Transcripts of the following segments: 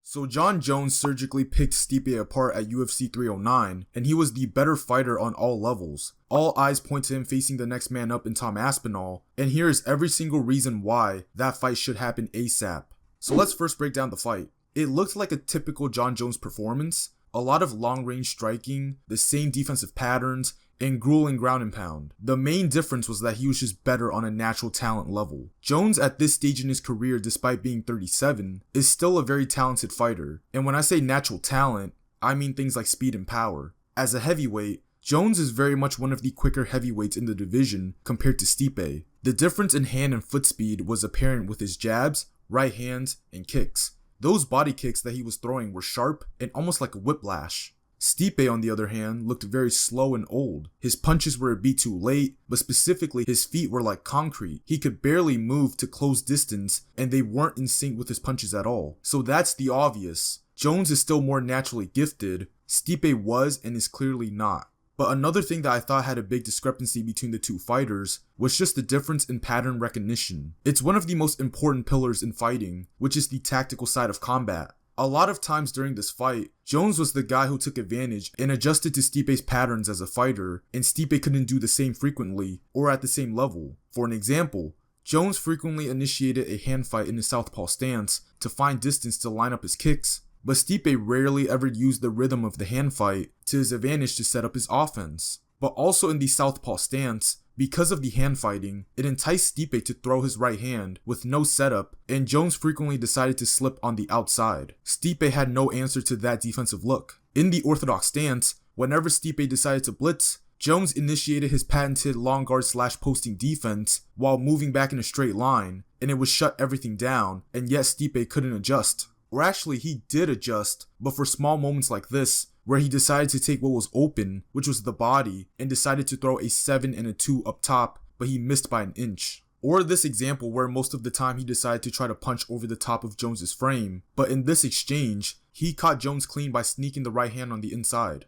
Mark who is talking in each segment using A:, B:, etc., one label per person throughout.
A: So Jon Jones surgically picked Stipe apart at UFC 309, and he was the better fighter on all levels. All eyes point to him facing the next man up in Tom Aspinall, and here is every single reason why that fight should happen ASAP. So let's first break down the fight. It looked like a typical Jon Jones performance, a lot of long-range striking, the same defensive patterns, and grueling ground and pound. The main difference was that he was just better on a natural talent level. Jones at this stage in his career, despite being 37, is still a very talented fighter. And when I say natural talent, I mean things like speed and power. As a heavyweight, Jones is very much one of the quicker heavyweights in the division compared to Stipe. The difference in hand and foot speed was apparent with his jabs, right hands, and kicks. Those body kicks that he was throwing were sharp and almost like a whiplash. Stipe, on the other hand, looked very slow and old. His punches were a beat too late, but specifically his feet were like concrete. He could barely move to close distance, and they weren't in sync with his punches at all. So that's the obvious. Jones is still more naturally gifted. Stipe was and is clearly not. But another thing that I thought had a big discrepancy between the two fighters was just the difference in pattern recognition. It's one of the most important pillars in fighting, which is the tactical side of combat. A lot of times during this fight, Jones was the guy who took advantage and adjusted to Stipe's patterns as a fighter, and Stipe couldn't do the same frequently or at the same level. For an example, Jones frequently initiated a hand fight in his southpaw stance to find distance to line up his kicks, but Stipe rarely ever used the rhythm of the hand fight to his advantage to set up his offense. But also in the southpaw stance, because of the hand fighting, it enticed Stipe to throw his right hand with no setup, and Jones frequently decided to slip on the outside. Stipe had no answer to that defensive look. In the orthodox stance, whenever Stipe decided to blitz, Jones initiated his patented long guard / posting defense while moving back in a straight line, and it would shut everything down, and yet Stipe couldn't adjust. Or actually, he did adjust, but for small moments like this, where he decided to take what was open, which was the body, and decided to throw a 7 and a 2 up top, but he missed by an inch. Or this example where most of the time he decided to try to punch over the top of Jones's frame, but in this exchange, he caught Jones clean by sneaking the right hand on the inside.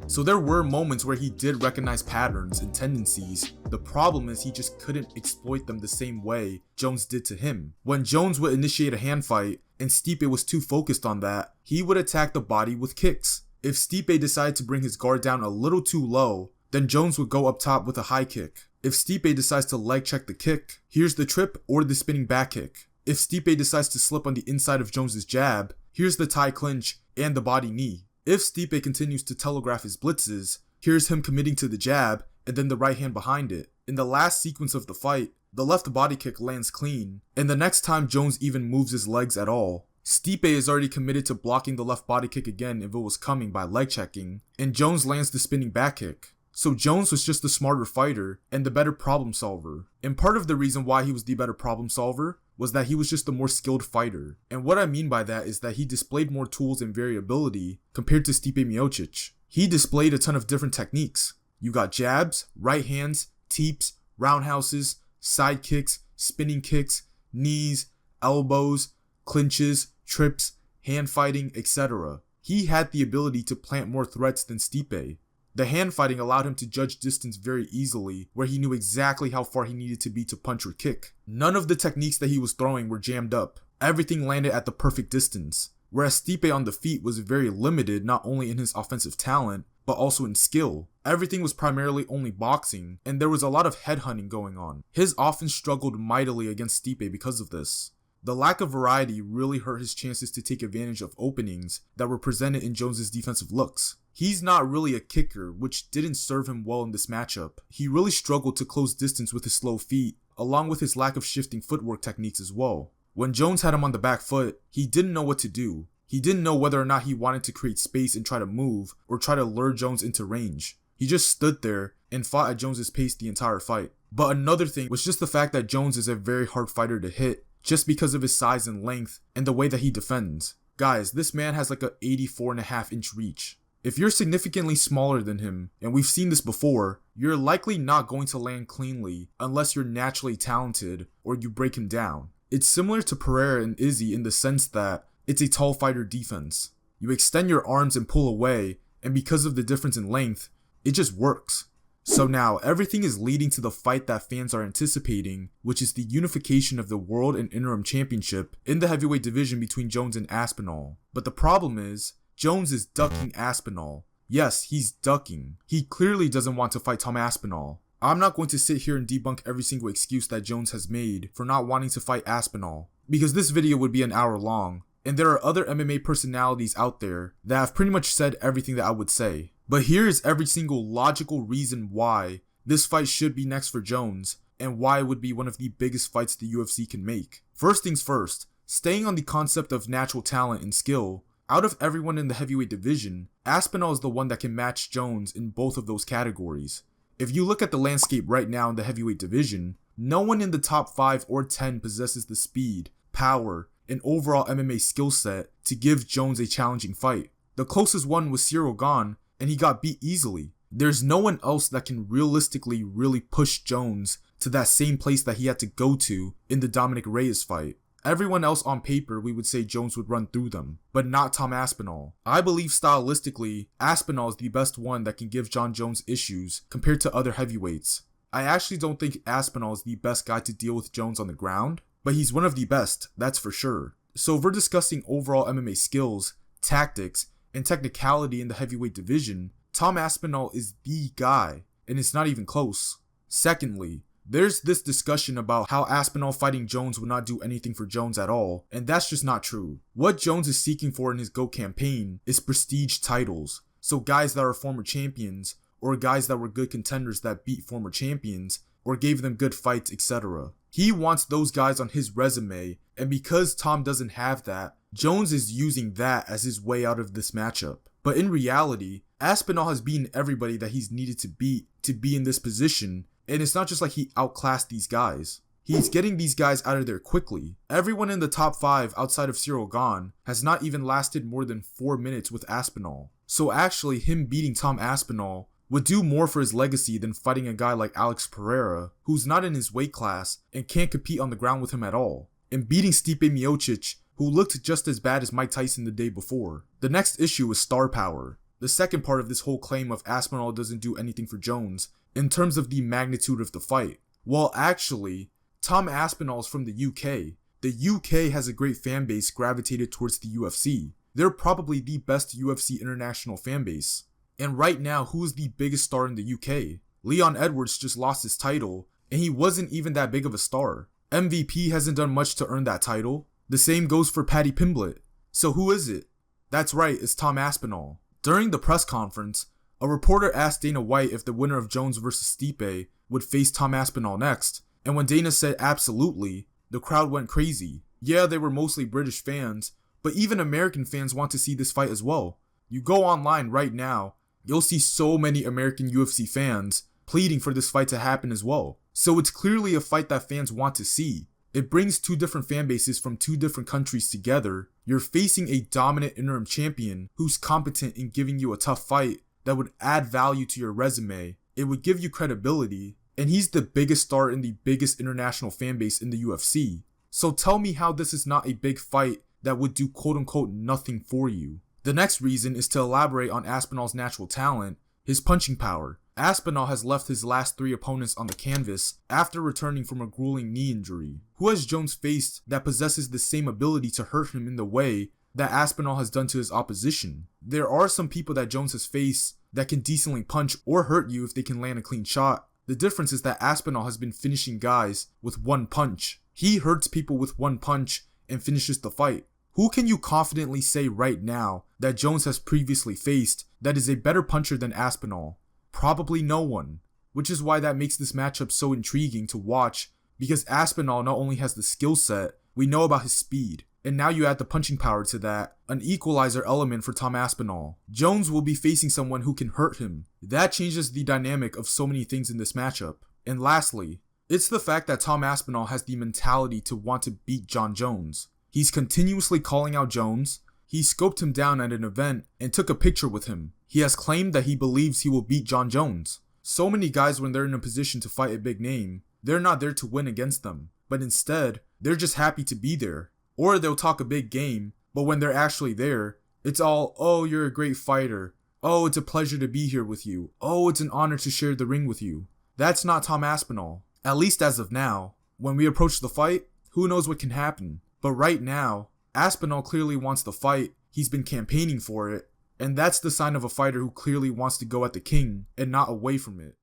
A: So there were moments where he did recognize patterns and tendencies. The problem is he just couldn't exploit them the same way Jones did to him. When Jones would initiate a hand fight and Stipe was too focused on that, he would attack the body with kicks. If Stipe decided to bring his guard down a little too low, then Jones would go up top with a high kick. If Stipe decides to leg check the kick, here's the trip or the spinning back kick. If Stipe decides to slip on the inside of Jones's jab, here's the tie clinch and the body knee. If Stipe continues to telegraph his blitzes, here's him committing to the jab and then the right hand behind it. In the last sequence of the fight, the left body kick lands clean, and the next time Jones even moves his legs at all, Stipe is already committed to blocking the left body kick again if it was coming by leg checking, and Jones lands the spinning back kick. So Jones was just the smarter fighter and the better problem solver. And part of the reason why he was the better problem solver was that he was just the more skilled fighter. And what I mean by that is that he displayed more tools and variability compared to Stipe Miocic. He displayed a ton of different techniques. You got jabs, right hands, teeps, roundhouses, side kicks, spinning kicks, knees, elbows, clinches, trips, hand fighting, etc. He had the ability to plant more threats than Stipe. The hand fighting allowed him to judge distance very easily, where he knew exactly how far he needed to be to punch or kick. None of the techniques that he was throwing were jammed up. Everything landed at the perfect distance. Whereas Stipe on the feet was very limited not only in his offensive talent, but also in skill. Everything was primarily only boxing, and there was a lot of headhunting going on. His offense struggled mightily against Stipe because of this. The lack of variety really hurt his chances to take advantage of openings that were presented in Jones's defensive looks. He's not really a kicker, which didn't serve him well in this matchup. He really struggled to close distance with his slow feet, along with his lack of shifting footwork techniques as well. When Jones had him on the back foot, he didn't know what to do. He didn't know whether or not he wanted to create space and try to move, or try to lure Jones into range. He just stood there and fought at Jones's pace the entire fight. But another thing was just the fact that Jones is a very hard fighter to hit, just because of his size and length and the way that he defends. Guys, this man has like a 84.5-inch reach. If you're significantly smaller than him, and we've seen this before, you're likely not going to land cleanly unless you're naturally talented or you break him down. It's similar to Pereira and Izzy in the sense that it's a tall fighter defense. You extend your arms and pull away, and because of the difference in length, it just works. So now, everything is leading to the fight that fans are anticipating, which is the unification of the World and Interim Championship in the heavyweight division between Jones and Aspinall. But the problem is, Jones is ducking Aspinall. Yes, he's ducking. He clearly doesn't want to fight Tom Aspinall. I'm not going to sit here and debunk every single excuse that Jones has made for not wanting to fight Aspinall, because this video would be an hour long, and there are other MMA personalities out there that have pretty much said everything that I would say. But here is every single logical reason why this fight should be next for Jones, and why it would be one of the biggest fights the UFC can make. First things first, staying on the concept of natural talent and skill, out of everyone in the heavyweight division, Aspinall is the one that can match Jones in both of those categories. If you look at the landscape right now in the heavyweight division, no one in the top 5 or 10 possesses the speed, power, and overall MMA skill set to give Jones a challenging fight. The closest one was Ciryl Gane, and he got beat easily. There's no one else that can realistically really push Jones to that same place that he had to go to in the Dominic Reyes fight. Everyone else on paper, we would say Jones would run through them, but not Tom Aspinall. I believe stylistically, Aspinall is the best one that can give Jon Jones issues compared to other heavyweights. I actually don't think Aspinall is the best guy to deal with Jones on the ground, but he's one of the best, that's for sure. So if we're discussing overall MMA skills, tactics, and technicality in the heavyweight division, Tom Aspinall is the guy, and it's not even close. Secondly, there's this discussion about how Aspinall fighting Jones would not do anything for Jones at all, and that's just not true. What Jones is seeking for in his GOAT campaign is prestige titles, so guys that are former champions, or guys that were good contenders that beat former champions, or gave them good fights, etc. He wants those guys on his resume, and because Tom doesn't have that, Jones is using that as his way out of this matchup. But in reality, Aspinall has beaten everybody that he's needed to beat to be in this position, and it's not just like he outclassed these guys. He's getting these guys out of there quickly. Everyone in the top 5 outside of Ciryl Gane has not even lasted more than 4 minutes with Aspinall. So actually, him beating Tom Aspinall would do more for his legacy than fighting a guy like Alex Pereira, who's not in his weight class and can't compete on the ground with him at all, and beating Stipe Miocic, who looked just as bad as Mike Tyson the day before. The next issue is star power. The second part of this whole claim of Aspinall doesn't do anything for Jones in terms of the magnitude of the fight. Well, actually, Tom Aspinall is from the UK. The UK has a great fan base gravitated towards the UFC. They're probably the best UFC international fan base. And right now, who is the biggest star in the UK? Leon Edwards just lost his title, and he wasn't even that big of a star. MVP hasn't done much to earn that title. The same goes for Paddy Pimblett. So who is it? That's right, it's Tom Aspinall. During the press conference, a reporter asked Dana White if the winner of Jones vs Stipe would face Tom Aspinall next, and when Dana said absolutely, the crowd went crazy. Yeah, they were mostly British fans, but even American fans want to see this fight as well. You go online right now, you'll see so many American UFC fans pleading for this fight to happen as well. So it's clearly a fight that fans want to see. It brings two different fan bases from two different countries together. You're facing a dominant interim champion who's competent in giving you a tough fight that would add value to your resume. It would give you credibility, and he's the biggest star in the biggest international fan base in the UFC. So tell me how this is not a big fight that would do quote-unquote nothing for you. The next reason is to elaborate on Aspinall's natural talent, his punching power. Aspinall has left his last 3 opponents on the canvas after returning from a grueling knee injury. Who has Jones faced that possesses the same ability to hurt him in the way that Aspinall has done to his opposition? There are some people that Jones has faced that can decently punch or hurt you if they can land a clean shot. The difference is that Aspinall has been finishing guys with one punch. He hurts people with one punch and finishes the fight. Who can you confidently say right now that Jones has previously faced that is a better puncher than Aspinall? Probably no one, which is why that makes this matchup so intriguing to watch, because Aspinall not only has the skill set, we know about his speed, and now you add the punching power to that, an equalizer element for Tom Aspinall. Jones will be facing someone who can hurt him. That changes the dynamic of so many things in this matchup. And lastly, it's the fact that Tom Aspinall has the mentality to want to beat Jon Jones. He's continuously calling out Jones. He scoped him down at an event and took a picture with him. He has claimed that he believes he will beat Jon Jones. So many guys, when they're in a position to fight a big name, they're not there to win against them, but instead, they're just happy to be there. Or they'll talk a big game, but when they're actually there, it's all, oh, you're a great fighter. Oh, it's a pleasure to be here with you. Oh, it's an honor to share the ring with you. That's not Tom Aspinall. At least as of now. When we approach the fight, who knows what can happen. But right now, Aspinall clearly wants the fight, he's been campaigning for it, and that's the sign of a fighter who clearly wants to go at the king and not away from it.